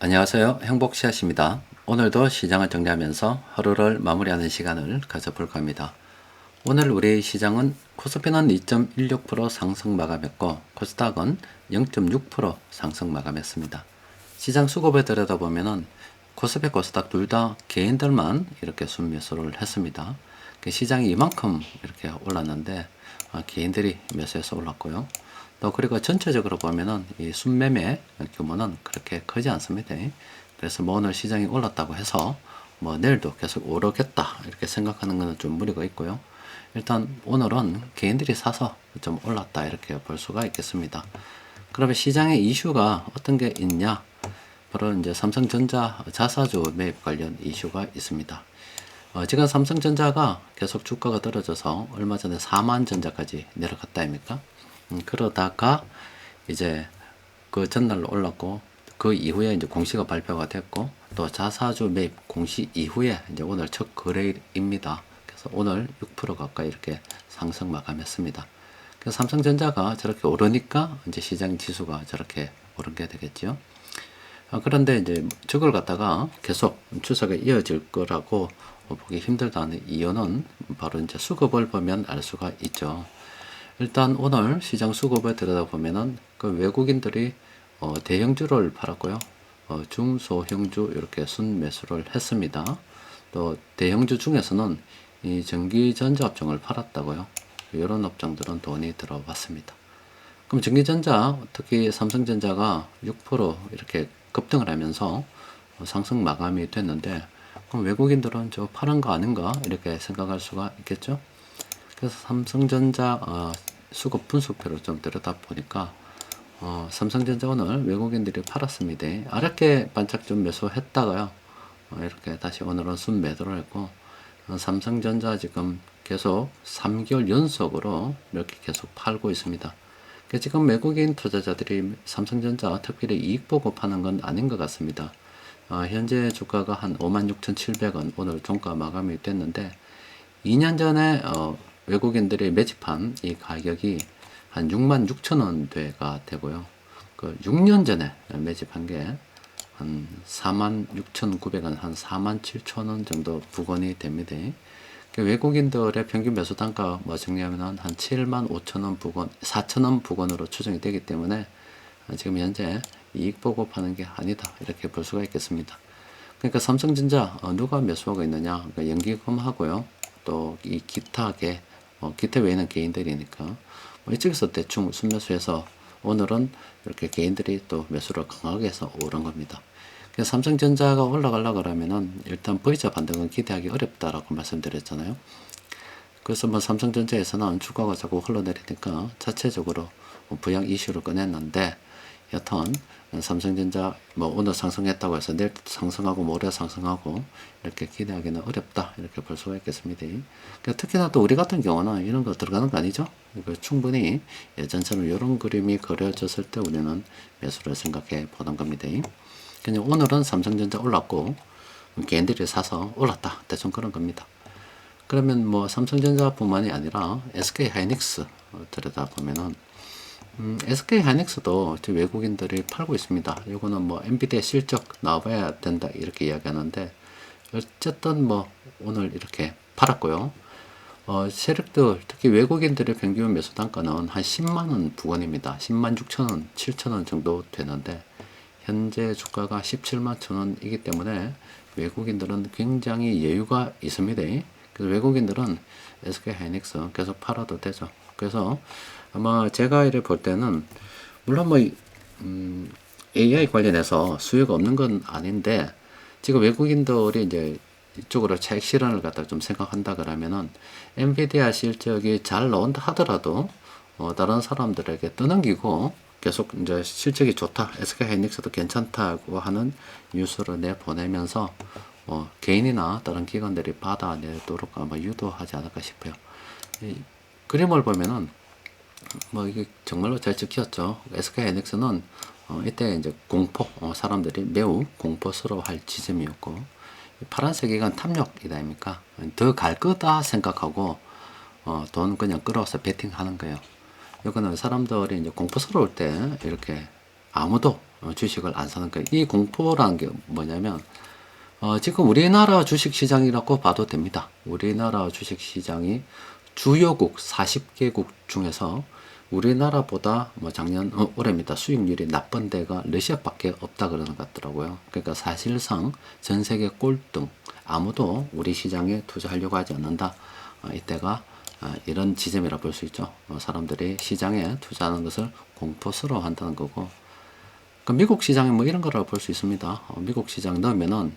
안녕하세요. 행복씨앗입니다. 오늘도 시장을 정리하면서 하루를 마무리하는 시간을 가져볼까 합니다. 오늘 우리 시장은 코스피는 2.16% 상승 마감했고 코스닥은 0.6% 상승 마감했습니다. 시장 수급에 들여다보면은 코스피, 코스닥 둘 다 개인들만 이렇게 순매수를 했습니다. 시장이 이만큼 이렇게 올랐는데 개인들이 매수해서 올랐고요. 또 그리고 전체적으로 보면은 이 순매매 규모는 그렇게 크지 않습니다. 그래서 뭐 오늘 시장이 올랐다고 해서 뭐 내일도 계속 오르겠다 이렇게 생각하는 것은 좀 무리가 있고요. 일단 오늘은 개인들이 사서 좀 올랐다 이렇게 볼 수가 있겠습니다. 그러면 시장에 이슈가 어떤 게 있냐? 바로 이제 삼성전자 자사주 매입 관련 이슈가 있습니다. 지금 삼성전자가 계속 주가가 떨어져서 얼마 전에 4만 전자까지 내려갔다 아닙니까? 그러다가 이제 그 전날로 올랐고 그 이후에 이제 공시가 발표가 됐고 또 자사주 매입 공시 이후에 이제 오늘 첫 거래일입니다. 그래서 오늘 6% 가까이 이렇게 상승 마감했습니다. 그래서 삼성전자가 저렇게 오르니까 이제 시장 지수가 저렇게 오른 게 되겠죠. 그런데 이제 저걸 갖다가 계속 추세가 이어질 거라고 보기 힘들다는 이유는 바로 이제 수급을 보면 알 수가 있죠. 일단 오늘 시장 수급을 들여다보면은 그 외국인들이 대형주를 팔았고요. 중소형주 이렇게 순매수를 했습니다. 또 대형주 중에서는 이 전기전자 업종을 팔았다고요. 이런 업종들은 돈이 들어왔습니다. 그럼 전기전자, 특히 삼성전자가 6% 이렇게 급등을 하면서 상승 마감이 됐는데, 그럼 외국인들은 저 파란 거 아닌가? 이렇게 생각할 수가 있겠죠? 그래서 삼성전자 수급 분석표를 좀 들여다 보니까 삼성전자 오늘 외국인들이 팔았습니다. 아랫게 반짝 좀 매수했다가요. 이렇게 다시 오늘은 순매도를 했고 삼성전자 지금 계속 3개월 연속으로 이렇게 계속 팔고 있습니다. 지금 외국인 투자자들이 삼성전자 특별히 이익 보고 파는 건 아닌 것 같습니다. 현재 주가가 한 56,700원 오늘 종가 마감이 됐는데 2년 전에 외국인들이 매집한 이 가격이 한 66,000원대가 되고요. 그 6년 전에 매집한 게 한 46,900원, 한 47,000원 정도 부근이 됩니다. 외국인들의 평균 매수 단가 뭐 정리하면 한 75,000원 부근, 4,000원 부근으로 추정이 되기 때문에 지금 현재 이익 보고 파는 게 아니다 이렇게 볼 수가 있겠습니다. 그러니까 삼성전자 누가 매수하고 있느냐? 그러니까 연기금하고요. 또 이 기타계, 기타 외에는 개인들이니까 이쪽에서 대충 순매수해서 오늘은 이렇게 개인들이 또 매수를 강하게 해서 오른 겁니다. 그래서 삼성전자가 올라가려고 하면은 일단 V자 반등은 기대하기 어렵다라고 말씀드렸잖아요. 그래서 뭐 삼성전자에서는 주가가 자꾸 흘러내리니까 자체적으로 부양 이슈를 꺼냈는데 여튼 삼성전자 뭐 오늘 상승했다고 해서 내일 상승하고 모레 상승하고 이렇게 기대하기는 어렵다 이렇게 볼 수가 있겠습니다. 그러니까 특히나 또 우리 같은 경우는 이런 거 들어가는 거 아니죠? 충분히 예전처럼 이런 그림이 그려졌을 때 우리는 매수를 생각해 보는 겁니다. 그냥 오늘은 삼성전자 올랐고 개인들이 사서 올랐다 대충 그런 겁니다. 그러면 뭐 삼성전자뿐만이 아니라 SK하이닉스 들여다보면은 SK하이닉스도 외국인들이 팔고 있습니다. 이거는 뭐 엔비디아 실적 나와봐야 된다 이렇게 이야기하는데 어쨌든 뭐 오늘 이렇게 팔았고요. 세력들 특히 외국인들의 평균 매수 단가는 한 10만원 부근입니다. 10만 6천원, 7천원 정도 되는데 현재 주가가 17만 천원이기 때문에 외국인들은 굉장히 여유가 있습니다. 그래서 외국인들은 SK하이닉스 계속 팔아도 되죠. 그래서 아마 제가 이래 볼 때는 물론 뭐 AI 관련해서 수요가 없는 건 아닌데 지금 외국인들이 이제 이쪽으로 차익 실현을 갖다 좀 생각한다 그러면은 엔비디아 실적이 잘 나온다 하더라도 다른 사람들에게 떠넘기고 계속 이제 실적이 좋다, SK하이닉스도 괜찮다고 하는 뉴스를 내보내면서 개인이나 다른 기관들이 받아내도록 아마 유도하지 않을까 싶어요. 이 그림을 보면은 뭐 이게 정말로 잘 찍혔죠. SK하이닉스는 이때 이제 공포, 사람들이 매우 공포스러워할 지점이었고 파란색 이건 탐욕이다 아닙니까? 더 갈 거다 생각하고 돈 그냥 끌어와서 베팅하는 거예요. 이거는 사람들이 이제 공포스러울 때 이렇게 아무도 주식을 안 사는 거예요. 이 공포라는 게 뭐냐면 지금 우리나라 주식시장이라고 봐도 됩니다. 우리나라 주식시장이 주요국 40개국 중에서 우리나라보다 뭐 작년 올해입니다. 수익률이 나쁜 데가 러시아밖에 없다 그러는 것 같더라고요. 그러니까 사실상 전 세계 꼴등, 아무도 우리 시장에 투자하려고 하지 않는다. 이때가 이런 지점이라 볼 수 있죠. 사람들이 시장에 투자하는 것을 공포스러워 한다는 거고, 그 미국 시장에 뭐 이런 거라고 볼 수 있습니다. 미국 시장 넣으면은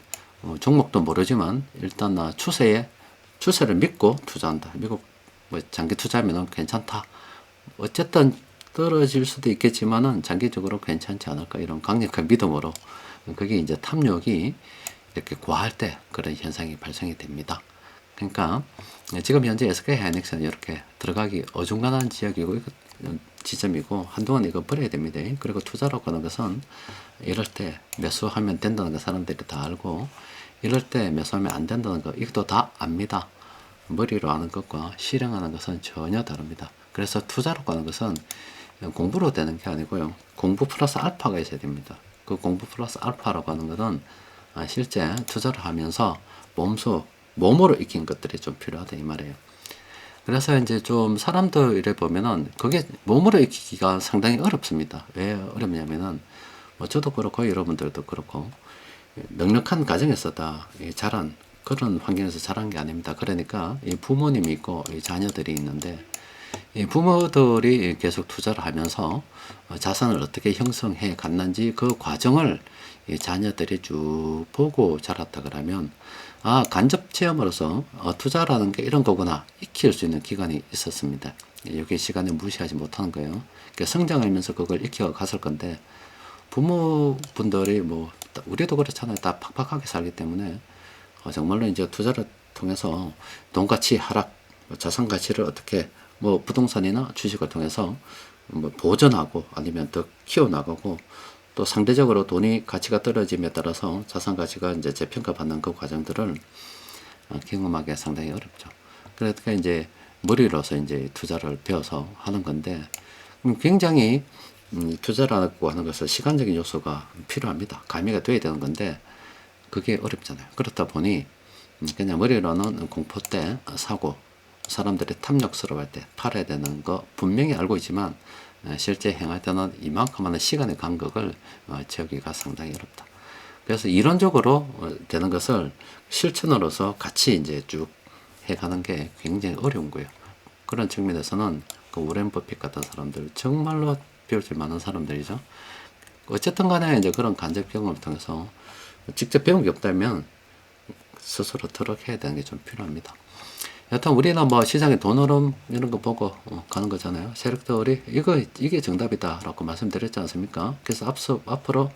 종목도 모르지만 일단 추세를 믿고 투자한다. 미국 뭐 장기 투자하면은 괜찮다. 어쨌든 떨어질 수도 있겠지만은 장기적으로 괜찮지 않을까, 이런 강력한 믿음으로. 그게 이제 탐욕이 이렇게 과할 때 그런 현상이 발생이 됩니다. 그러니까 지금 현재 SK하이닉스는 이렇게 들어가기 어중간한 지역이고 지점이고, 한동안 이거 버려야 됩니다. 그리고 투자라고 하는 것은 이럴 때 매수하면 된다는 거 사람들이 다 알고, 이럴 때 매수하면 안 된다는 거 이것도 다 압니다. 머리로 아는 것과 실행하는 것은 전혀 다릅니다. 그래서 투자라고 하는 것은 공부로 되는 게 아니고요. 공부 플러스 알파가 있어야 됩니다. 그 공부 플러스 알파라고 하는 것은 실제 투자를 하면서 몸으로 익힌 것들이 좀 필요하다 이 말이에요. 그래서 이제 좀 사람들 이래 보면은 그게 몸으로 익히기가 상당히 어렵습니다. 왜 어렵냐면은 뭐 저도 그렇고 여러분들도 그렇고 넉넉한 가정에서 다 자란 그런 환경에서 자란 게 아닙니다. 그러니까 이 부모님이 있고 이 자녀들이 있는데, 이 부모들이 계속 투자를 하면서 자산을 어떻게 형성해 갔는지 그 과정을 이 자녀들이 쭉 보고 자랐다 그러면, 간접 체험으로서 투자라는 게 이런 거구나 익힐 수 있는 기간이 있었습니다. 여기 시간을 무시하지 못하는 거예요. 그러니까 성장하면서 그걸 익혀 갔을 건데, 부모분들이 뭐 우리도 그렇잖아요. 다 팍팍하게 살기 때문에 정말로 이제 투자를 통해서 돈 가치 하락, 자산 가치를 어떻게 뭐 부동산이나 주식을 통해서 뭐 보존하고 아니면 더 키워나가고, 또 상대적으로 돈이 가치가 떨어짐에 따라서 자산 가치가 이제 재평가 받는 그 과정들을 경험하기가 상당히 어렵죠. 그러니까 이제 머리로서 이제 투자를 배워서 하는 건데, 굉장히 투자라고 하는 것은 시간적인 요소가 필요합니다. 가미가 돼야 되는 건데 그게 어렵잖아요. 그렇다 보니 그냥 머리로는 공포 때 사고, 사람들이 탐욕스러워할 때 팔아야 되는 거 분명히 알고 있지만 실제 행할 때는 이만큼 하는 시간의 간격을 채우기가 상당히 어렵다. 그래서 이론적으로 되는 것을 실천으로서 같이 이제 쭉 해가는 게 굉장히 어려운 거예요. 그런 측면에서는 그 오렌 버핏 같은 사람들 정말로 배울 줄 많은 사람들이죠. 어쨌든 간에 이제 그런 간접 경험을 통해서 직접 배운 게 없다면 스스로 터득해야 되는 게 좀 필요합니다. 여튼 우리는 뭐 시장의 돈 흐름 이런 거 보고 가는 거잖아요. 세력들이 이게 정답이다라고 말씀드렸지 않습니까? 그래서 앞으로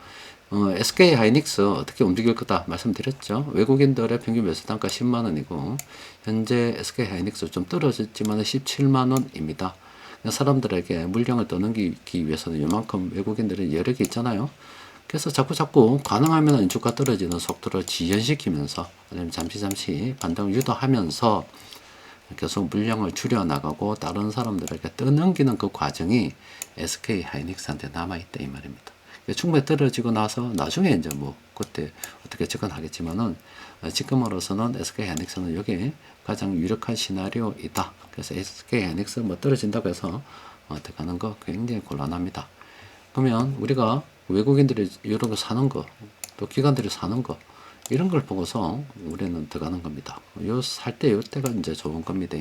SK 하이닉스 어떻게 움직일 거다 말씀드렸죠. 외국인들의 평균 매수 단가 10만 원이고 현재 SK 하이닉스 좀 떨어졌지만 17만 원입니다. 사람들에게 물량을 떠넘기기 위해서는 이만큼 외국인들은 여력이 있잖아요. 그래서 자꾸 가능하면 주가 떨어지는 속도를 지연시키면서 아니면 잠시 반등을 유도하면서 계속 물량을 줄여나가고 다른 사람들에게 떠넘기는 그 과정이 SK 하이닉스한테 남아있다 이 말입니다. 충분히 떨어지고 나서 나중에 이제 뭐 그때 어떻게 접근하겠지만은 지금으로서는 SK 하이닉스는 여기 가장 유력한 시나리오이다. 그래서 SK 하이닉스 뭐 떨어진다고 해서 어떻게 하는 거 굉장히 곤란합니다. 그러면 우리가 외국인들이 이런 거 사는 거, 또 기관들이 사는 거, 이런 걸 보고서 우리는 들어가는 겁니다. 살 때 이때가 이제 좋은 겁니다.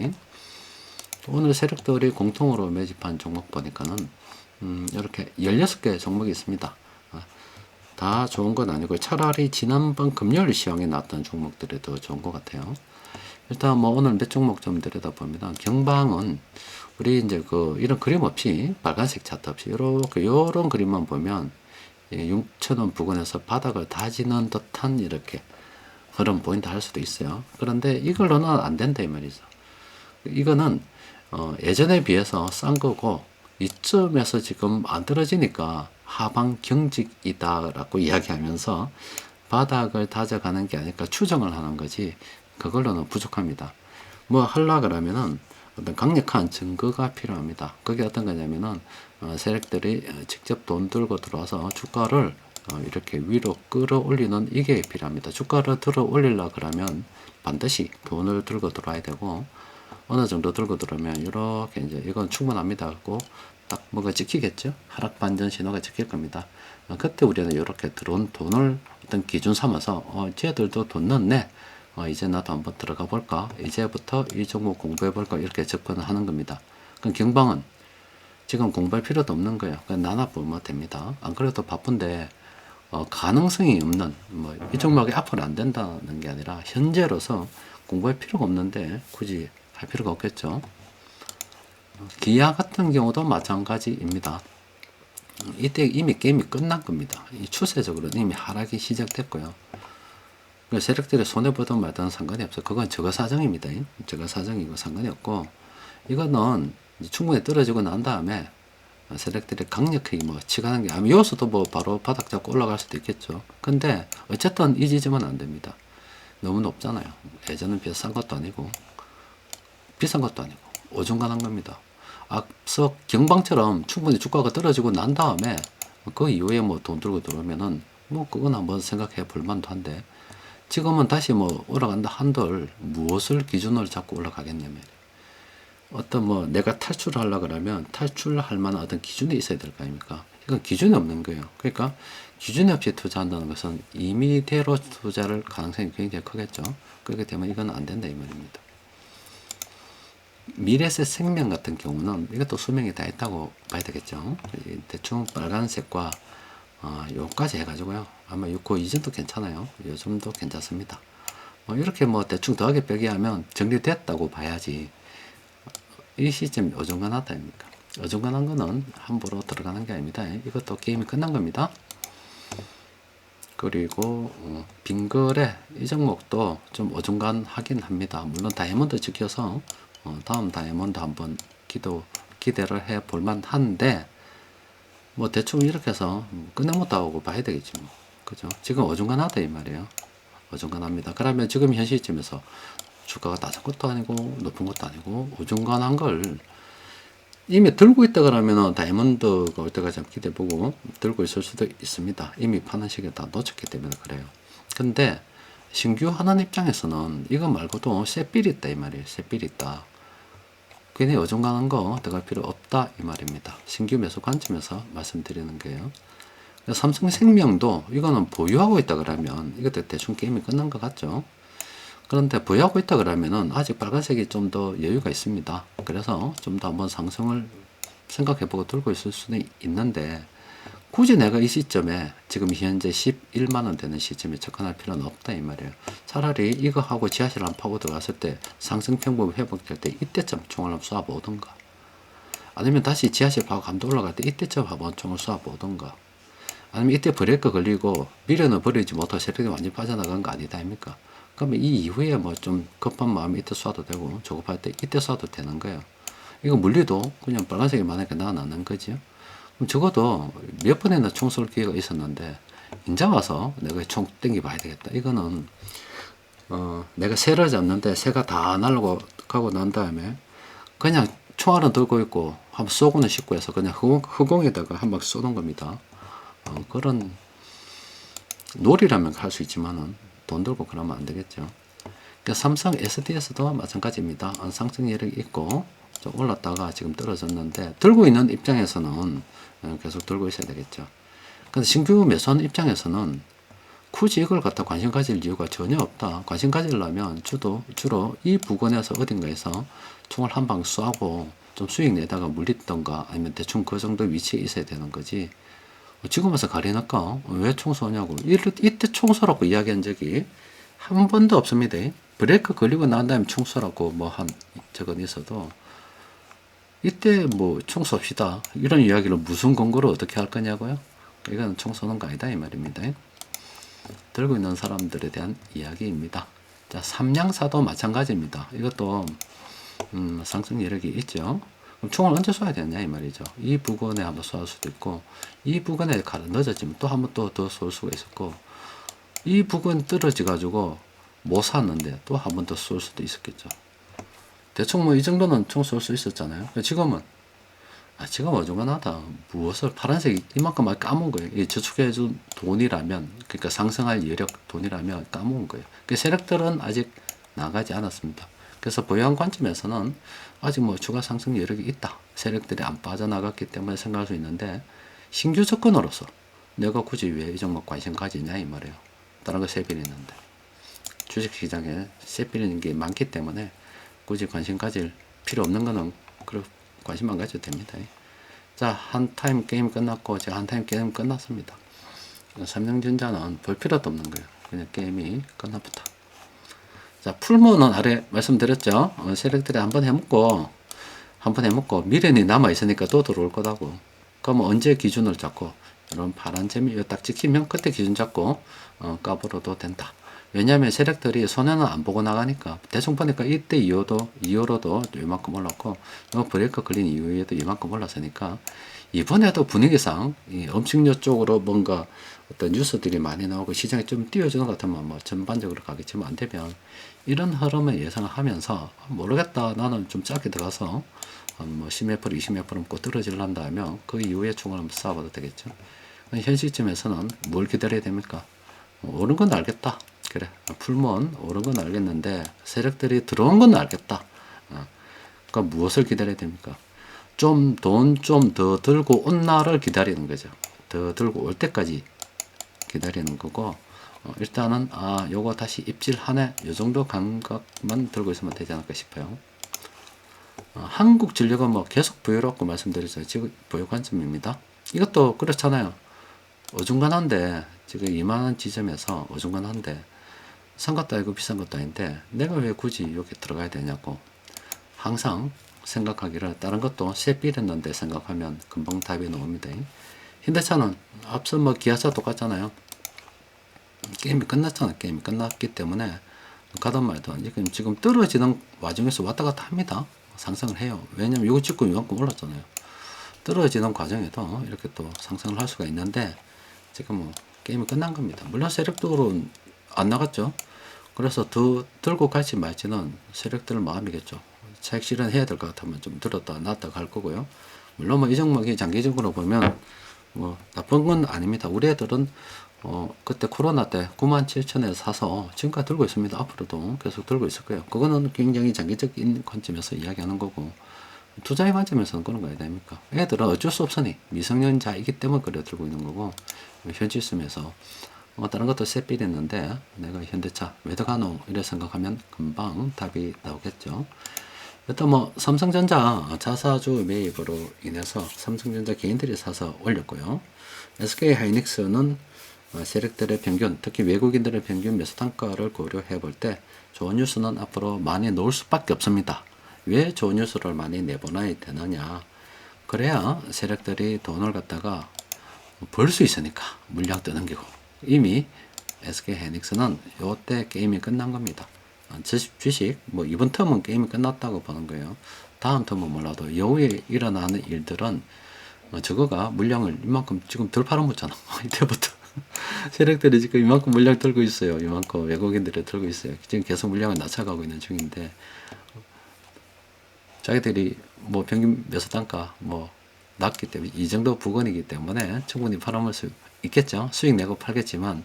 오늘 세력들이 공통으로 매집한 종목 보니까는 이렇게 16개 종목이 있습니다. 다 좋은 건 아니고 차라리 지난번 금요일 시황에 나왔던 종목들이 더 좋은 것 같아요. 일단 뭐 오늘 몇 종목 좀 들여다봅니다. 경방은 우리 이제 이런 그림 없이 빨간색 차트 없이 요런 그림만 보면 6,000원 부근에서 바닥을 다지는 듯한 이렇게 흐름 보인다 할 수도 있어요. 그런데 이걸로는 안 된다 이 말이죠. 이거는 예전에 비해서 싼 거고 이쯤에서 지금 안 떨어지니까 하방 경직이다라고 이야기하면서 바닥을 다져가는 게 아닐까 추정을 하는 거지 그걸로는 부족합니다. 뭐 하려 그러면은 어떤 강력한 증거가 필요합니다. 그게 어떤 거냐면은 세력들이 직접 돈 들고 들어와서 주가를 이렇게 위로 끌어올리는 이게 필요합니다. 주가를 들어 올리려 그러면 반드시 돈을 들고 들어와야 되고, 어느 정도 들고 들어오면 이렇게 이제 이건 충분합니다 하고 딱 뭐가 찍히겠죠. 하락 반전 신호가 찍힐 겁니다. 그때 우리는 이렇게 들어온 돈을 어떤 기준 삼아서 쟤들도 돈 넣네, 이제 나도 한번 들어가 볼까, 이제부터 이 종목 공부해 볼까, 이렇게 접근을 하는 겁니다. 그럼 경방은 지금 공부할 필요도 없는 거예요. 그냥 나나 보면 됩니다. 안 그래도 바쁜데 가능성이 없는, 뭐 이 종목이 앞으로 안 된다는 게 아니라 현재로서 공부할 필요가 없는데 굳이 할 필요가 없겠죠. 기아 같은 경우도 마찬가지입니다. 이때 이미 게임이 끝난 겁니다. 이 추세적으로 이미 하락이 시작됐고요. 세력들이 손해보든 말든 상관이 없어요. 그건 저거 사정입니다. 저거 사정이고 상관이 없고, 이거는 충분히 떨어지고 난 다음에 세력들이 강력하게 뭐 치가는 게, 아마 여기서도 뭐 바로 바닥 잡고 올라갈 수도 있겠죠. 근데 어쨌든 이 지점은 안 됩니다. 너무 높잖아요. 예전은 비싼 것도 아니고 어중간한 겁니다. 앞서 경방처럼 충분히 주가가 떨어지고 난 다음에 그 이후에 뭐 돈 들고 들어오면은 뭐 그건 한번 생각해 볼 만도 한데, 지금은 다시 뭐 올라간다 한들 무엇을 기준으로 잡고 올라가겠냐면, 어떤 뭐 내가 탈출을 하려 그러면 탈출할 만한 어떤 기준이 있어야 될 거 아닙니까? 이건 기준이 없는 거예요. 그러니까 기준이 없이 투자한다는 것은 임의대로 투자를 가능성이 굉장히 크겠죠. 그렇기 때문에 이건 안 된다 이 말입니다. 미래세 생명 같은 경우는 이것도 수명이 다 있다고 봐야 되겠죠. 대충 빨간색과 요까지 해가지고요. 아마 6호 이전도 괜찮아요. 요즘도 괜찮습니다. 이렇게 뭐 대충 더하기 빼기 하면 정리됐다고 봐야지. 이 시점이 어중간하다입니까? 어중간한 거는 함부로 들어가는 게 아닙니다. 이것도 게임이 끝난 겁니다. 그리고 빙거래 이 종목도 좀 어중간하긴 합니다. 물론 다이아몬드 지켜서 다음 다이아몬드 한번 기대를 해 볼만 한데, 뭐 대충 이렇게 해서 끝내 못하고 봐야 되겠지 뭐. 그죠? 지금 어중간하다 이 말이에요. 어중간합니다. 그러면 지금 현 시점에서 주가가 낮은 것도 아니고 높은 것도 아니고 어중간한 걸 이미 들고 있다 그러면은 다이아몬드가 올 때까지 한번 기대보고 들고 있을 수도 있습니다. 이미 파는 시기를 다 놓쳤기 때문에 그래요. 근데 신규 하는 입장에서는 이거 말고도 쇳빌이 있다 이 말이에요. 쇳빌이 있다. 괜히 어중간한 거 들어갈 필요 없다 이 말입니다. 신규 매수 관점에서 말씀드리는 거예요. 삼성생명도 이거는 보유하고 있다 그러면 이것도 대충 게임이 끝난 것 같죠. 그런데 보유하고 있다 그러면은 아직 빨간색이 좀 더 여유가 있습니다. 그래서 좀 더 한번 상승을 생각해보고 들고 있을 수는 있는데, 굳이 내가 이 시점에 지금 현재 11만원 되는 시점에 접근할 필요는 없다 이 말이에요. 차라리 이거 하고 지하실 안 파고 들어갔을 때 상승평범 회복될 때 이때쯤 총을 한번 쏴보던가, 아니면 다시 지하실 파고 감도 올라갈 때 이때쯤 한번 총을 쏴보던가, 아니면 이때 브레이크 걸리고 미련을 버리지 못하고 세력이 완전히 빠져나간 거 아니다 아닙니까? 그러면 이 이후에 뭐 좀 급한 마음이 이때 쏴도 되고 조급할 때 이때 쏴도 되는 거예요. 이거 물리도 그냥 빨간색이 만약에 나타나는 거죠. 그럼 적어도 몇 번이나 총 쏠 기회가 있었는데 인자 와서 내가 총 땡겨 봐야 되겠다. 이거는 내가 새를 잡는데 새가 다 날아가고 난 다음에 그냥 총알은 들고 있고 한번 쏘고는 싶고 해서 그냥 허공에다가 한 방 쏘는 겁니다. 그런 놀이라면 할 수 있지만은 돈 들고 그러면 안 되겠죠. 그러니까 삼성 SDS도 마찬가지입니다. 상승 여력이 있고 좀 올랐다가 지금 떨어졌는데, 들고 있는 입장에서는 계속 들고 있어야 되겠죠. 근데 신규 매수하는 입장에서는 굳이 이걸 갖다 관심 가질 이유가 전혀 없다. 관심 가지려면 주로 이 부근에서 어딘가에서 총을 한 방 쏘고 좀 수익 내다가 물리던가 아니면 대충 그 정도 위치에 있어야 되는 거지. 지금 와서 가리니까 왜 총 쏘냐고, 이때 총 쏘라고 이야기한 적이 한 번도 없습니다. 브레이크 걸리고 난 다음에 총 쏘라고 뭐 한 적은 있어도, 이때 뭐 총 쏩시다 이런 이야기를 무슨 근거로 어떻게 할 거냐고요. 이건 총 쏘는 거 아니다 이 말입니다. 들고 있는 사람들에 대한 이야기입니다. 자, 삼양사도 마찬가지입니다. 이것도 상승 여력이 있죠. 그럼 총을 언제 쏴야 되느냐 이 말이죠. 이 부근에 한번 쏠 수도 있고, 이 부근에 늦어지면 또 한번 더 쏠 수가 있었고, 이 부근 떨어져 가지고 못 샀는데 또 한 번 더 쏠 수도 있었겠죠. 대충 뭐 이 정도는 총 쏠 수 있었잖아요. 지금은 지금 어중간하다. 무엇을 파란색 이만큼 까먹은 거예요. 이 저축해준 돈이라면, 그러니까 상승할 여력 돈이라면 까먹은 거예요. 그 세력들은 아직 나가지 않았습니다. 그래서 보유한 관점에서는 아직 뭐 추가 상승 여력이 있다. 세력들이 안 빠져나갔기 때문에 생각할 수 있는데, 신규 접근으로서 내가 굳이 왜 이 종목 관심 가지냐 이 말이에요. 다른 거 세빌 있는데. 주식시장에 세빌 있는 게 많기 때문에 굳이 관심 가질 필요 없는 거는 관심 안 가져도 됩니다. 자, 한 타임 게임 끝났고, 제가 한 타임 게임 끝났습니다. 삼성전자는 볼 필요도 없는 거예요. 그냥 게임이 끝나부터. 자, 풀모는 아래 말씀드렸죠. 세력들이 한번 해먹고, 미련이 남아있으니까 또 들어올 거다고. 그럼 언제 기준을 잡고, 이런 파란 점이 딱 찍히면 그때 기준 잡고, 까불어도 된다. 왜냐하면 세력들이 손해는 안 보고 나가니까 대충 보니까 이때 이후로도 이만큼 올랐고 브레이크 걸린 이후에도 이만큼 올랐으니까 이번에도 분위기상 이 음식료 쪽으로 뭔가 어떤 뉴스들이 많이 나오고 시장이 좀 띄워주는 것 같으면 뭐 전반적으로 가겠지만 안 되면 이런 흐름을 예상을 하면서 모르겠다 나는 좀 짧게 들어가서 뭐 10몇 프로 20몇 프로 먹고 떨어질란다 하면 그 이후에 총을 한번 쏴봐도 되겠죠. 현 시점에서는 뭘 기다려야 됩니까? 오른 건 알겠다. 그래, 풀몬 오른 건 알겠는데 세력들이 들어온 건 알겠다. 그러니까 무엇을 기다려야 됩니까? 돈 좀 더 들고 온 날을 기다리는 거죠. 더 들고 올 때까지 기다리는 거고, 일단은 요거 다시 입질하네 요 정도 감각만 들고 있으면 되지 않을까 싶어요. 한국전력은 뭐 계속 보유라고 말씀드렸어요. 지금 보유 관점입니다. 이것도 그렇잖아요. 어중간한데 지금 2만원 지점에서 어중간한데 싼 것도 아니고 비싼 것도 아닌데 내가 왜 굳이 여기 들어가야 되냐고 항상 생각하기를, 다른 것도 세 빌렸는데 생각하면 금방 답이 나옵니다. 현대차는 앞서 뭐 기아차 똑같잖아요. 게임이 끝났잖아. 게임이 끝났기 때문에 가든 말든 지금 떨어지는 와중에서 왔다 갔다 합니다. 상승을 해요. 왜냐면 이거 찍고 이만큼 올랐잖아요. 떨어지는 과정에도 이렇게 또 상승을 할 수가 있는데 지금 뭐 게임이 끝난 겁니다. 물론 세력적으로 안 나갔죠. 그래서 더 들고 갈지 말지는 세력들 마음이겠죠. 차익 실현해야 될 것 같으면 좀 들었다 놨다 갈 거고요. 물론 뭐 이 종목이 장기적으로 보면 뭐 나쁜 건 아닙니다. 우리 애들은 그때 코로나 때 97,000원에 사서 지금까지 들고 있습니다. 앞으로도 계속 들고 있을 거예요. 그거는 굉장히 장기적인 관점에서 이야기하는 거고, 투자의 관점에서는 그런 거 아니다 됩니까? 애들은 어쩔 수 없으니 미성년자이기 때문에 그래 들고 있는 거고, 현지 있으면서 다른 것도 셋빌 했는데 내가 현대차 왜 들어가노 이래 생각하면 금방 답이 나오겠죠. 일단 뭐 삼성전자 자사주 매입으로 인해서 삼성전자 개인들이 사서 올렸고요. SK하이닉스는 세력들의 평균, 특히 외국인들의 평균 매수 단가를 고려해 볼 때 좋은 뉴스는 앞으로 많이 나올 수밖에 없습니다. 왜 좋은 뉴스를 많이 내보내야 되느냐? 그래야 세력들이 돈을 갖다가 벌 수 있으니까 물량 떠넘기고, 이미 SK하이닉스는 요때 게임이 끝난 겁니다. 주식 뭐 이번 텀은 게임이 끝났다고 보는 거예요. 다음 텀은 몰라도 이후에 일어나는 일들은 저거가 물량을 이만큼 지금 덜 팔아먹잖아. 이때부터 세력들이 지금 이만큼 물량 들고 있어요. 이만큼 외국인들이 들고 있어요. 지금 계속 물량을 낮춰가고 있는 중인데 자기들이 뭐 평균 매수 단가 뭐 낮기 때문에 이 정도 부근이기 때문에 충분히 팔아먹을 수 있겠죠. 수익 내고 팔겠지만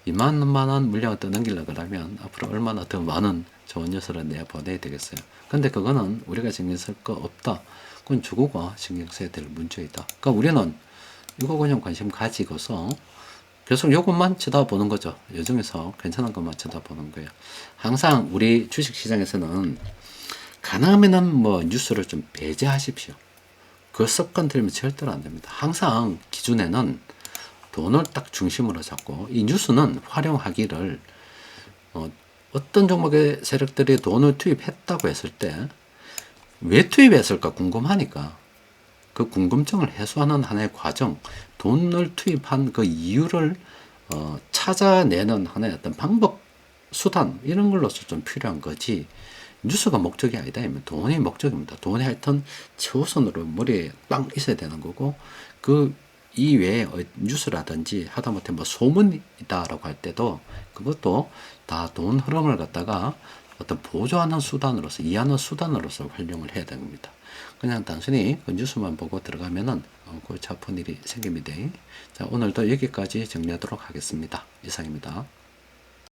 2만원 물량을 떠넘기려고 하면 앞으로 얼마나 더 많은 좋은 뉴스를 내보내야 되겠어요. 근데 그거는 우리가 신경 쓸 거 없다. 그건 주고가 신경 써야 될 문제이다. 그러니까 우리는 이거 그냥 관심 가지고서 계속 요것만 쳐다보는 거죠. 요 중에서 괜찮은 것만 쳐다보는 거예요. 항상 우리 주식시장에서는 가능하면 뭐 뉴스를 좀 배제하십시오. 그 습관 들이면 절대로 안 됩니다. 항상 기준에는 돈을 딱 중심으로 잡고 이 뉴스는 활용하기를 어떤 종목의 세력들이 돈을 투입했다고 했을 때 왜 투입했을까 궁금하니까 그 궁금증을 해소하는 하나의 과정, 돈을 투입한 그 이유를 찾아내는 하나의 어떤 방법, 수단 이런 걸로서 좀 필요한 거지 뉴스가 목적이 아니다. 돈이 목적입니다. 돈이 하여튼 최우선으로 머리에 빵 있어야 되는 거고 그 이외에 뉴스라든지 하다못해 뭐 소문이다라고 할 때도 그것도 다 돈 흐름을 갖다가 어떤 보조하는 수단으로서 이해하는 수단으로서 활용을 해야 됩니다. 그냥 단순히 그 뉴스만 보고 들어가면은 골치 아픈 일이 생깁니다. 자, 오늘도 여기까지 정리하도록 하겠습니다. 이상입니다.